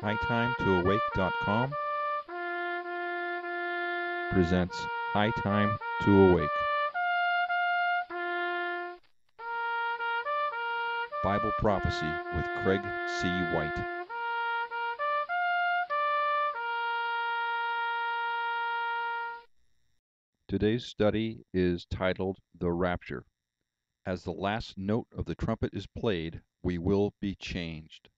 hightimetoawake.com presents High Time to Awake. Bible Prophecy with Craig C. White. Today's study is titled The Rapture. As the last note of the trumpet is played, we will be changed.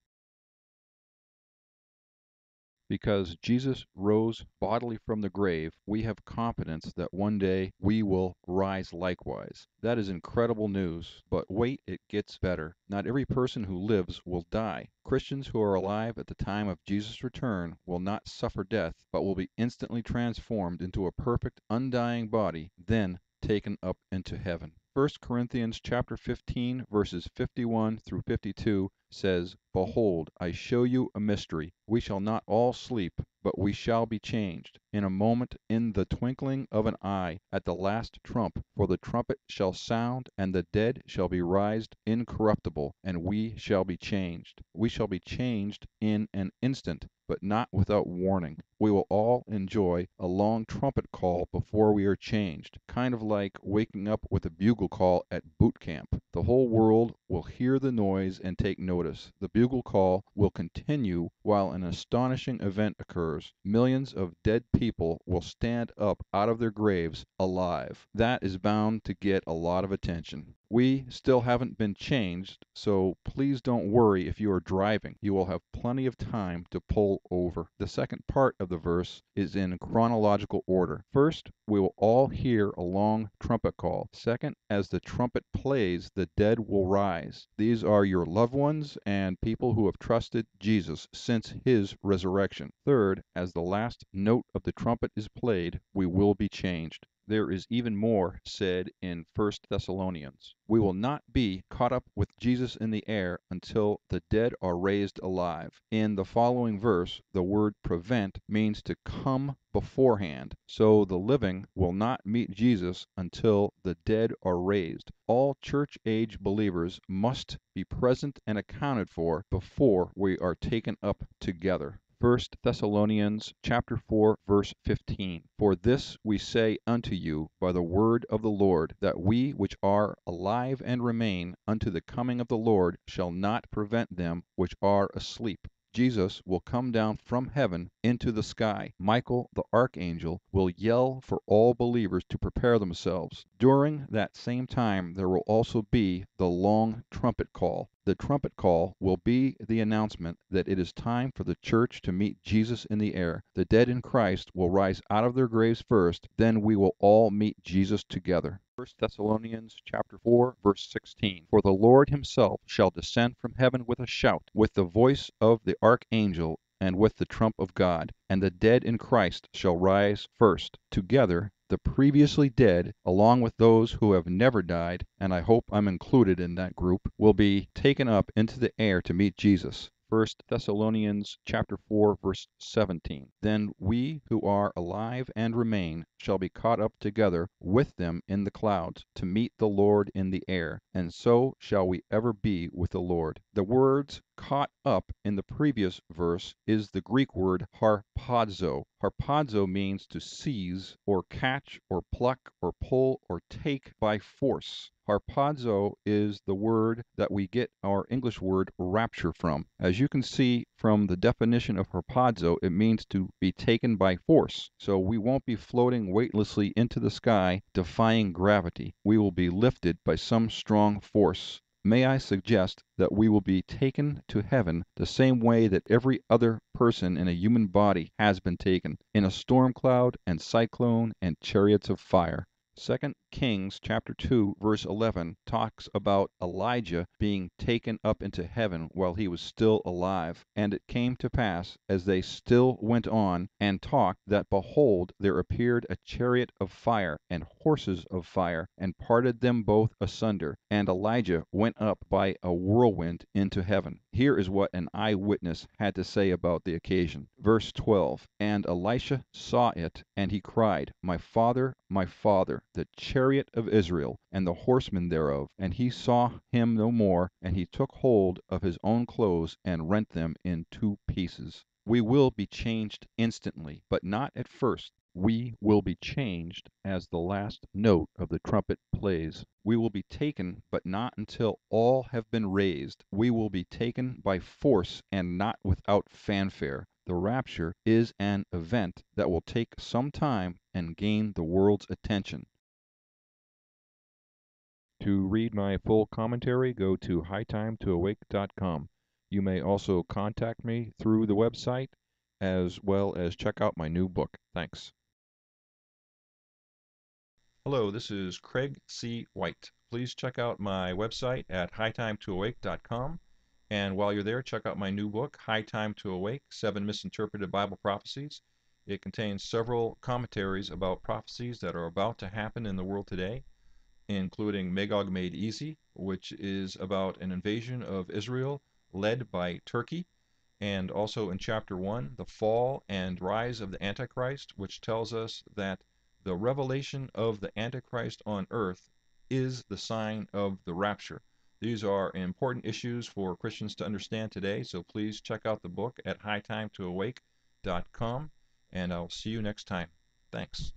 Because Jesus rose bodily from the grave, we have confidence that one day we will rise likewise. That is incredible news, but wait, it gets better. Not every person who lives will die. Christians who are alive at the time of Jesus' return will not suffer death, but will be instantly transformed into a perfect, undying body, then taken up into heaven. 1 Corinthians chapter 15, verses 51 through 52 says, Behold, I show you a mystery. We shall not all sleep, but we shall be changed. In a moment, in the twinkling of an eye, at the last trump. For the trumpet shall sound, and the dead shall be raised incorruptible, and we shall be changed. We shall be changed in an instant, but not without warning. We will all enjoy a long trumpet call before we are changed, kind of like waking up with a bugle call at boot camp. The whole world will hear the noise and take notice. The bugle call will continue while an astonishing event occurs. Millions of dead people will stand up out of their graves alive. That is bound to get a lot of attention. We still haven't been changed, so please don't worry if you are driving. You will have plenty of time to pull over. The second part of the verse is in chronological order. First, we will all hear a long trumpet call. Second, as the trumpet plays, the dead will rise. These are your loved ones and people who have trusted Jesus since his resurrection. Third, as the last note of the trumpet is played, we will be changed. There is even more said in 1 Thessalonians. We will not be caught up with Jesus in the air until the dead are raised alive. In the following verse, the word prevent means to come beforehand. So the living will not meet Jesus until the dead are raised. All church-age believers must be present and accounted for before we are taken up together. 1 Thessalonians chapter 4, verse 15. For this we say unto you by the word of the Lord, that we which are alive and remain unto the coming of the Lord shall not prevent them which are asleep. Jesus will come down from heaven into the sky. Michael, the archangel, will yell for all believers to prepare themselves. During that same time, there will also be the long trumpet call. The trumpet call will be the announcement that it is time for the church to meet Jesus in the air. The dead in Christ will rise out of their graves first, then we will all meet Jesus together. 1 Thessalonians chapter 4, verse 16. For the Lord himself shall descend from heaven with a shout, with the voice of the archangel, and with the trump of God, and the dead in Christ shall rise first. Together, the previously dead, along with those who have never died, and I hope I'm included in that group, will be taken up into the air to meet Jesus. 1 Thessalonians chapter 4, verse 17. Then we who are alive and remain shall be caught up together with them in the clouds to meet the Lord in the air, and so shall we ever be with the Lord. The words caught up in the previous verse is the Greek word harpazo. Harpazo means to seize or catch or pluck or pull or take by force. Harpazo is the word that we get our English word rapture from. As you can see from the definition of harpazo, it means to be taken by force. So we won't be floating weightlessly into the sky, defying gravity. We will be lifted by some strong force. May I suggest that we will be taken to heaven the same way that every other person in a human body has been taken, in a storm cloud and cyclone and chariots of fire. 2 Kings chapter 2 verse 11 talks about Elijah being taken up into heaven while he was still alive. And it came to pass, as they still went on and talked, that behold, there appeared a chariot of fire and horses of fire, and parted them both asunder. And Elijah went up by a whirlwind into heaven. Here is what an eyewitness had to say about the occasion. Verse 12. And Elisha saw it, and he cried, my father, the chariot of Israel, and the horsemen thereof. And he saw him no more, and he took hold of his own clothes, and rent them in two pieces. We will be changed instantly, but not at first. We will be changed as the last note of the trumpet plays. We will be taken, but not until all have been raised. We will be taken by force and not without fanfare. The rapture is an event that will take some time and gain the world's attention. To read my full commentary, go to hightimetoawake.com. You may also contact me through the website as well as check out my new book. Thanks. Hello, this is Craig C. White. Please check out my website at hightimetoawake.com. And while you're there, check out my new book, High Time to Awake, 7 Misinterpreted Bible Prophecies. It contains several commentaries about prophecies that are about to happen in the world today, including Magog Made Easy, which is about an invasion of Israel led by Turkey, and also in chapter 1, the fall and rise of the Antichrist, which tells us that the revelation of the Antichrist on earth is the sign of the rapture. These are important issues for Christians to understand today, so please check out the book at hightimetoawake.com, and I'll see you next time. Thanks.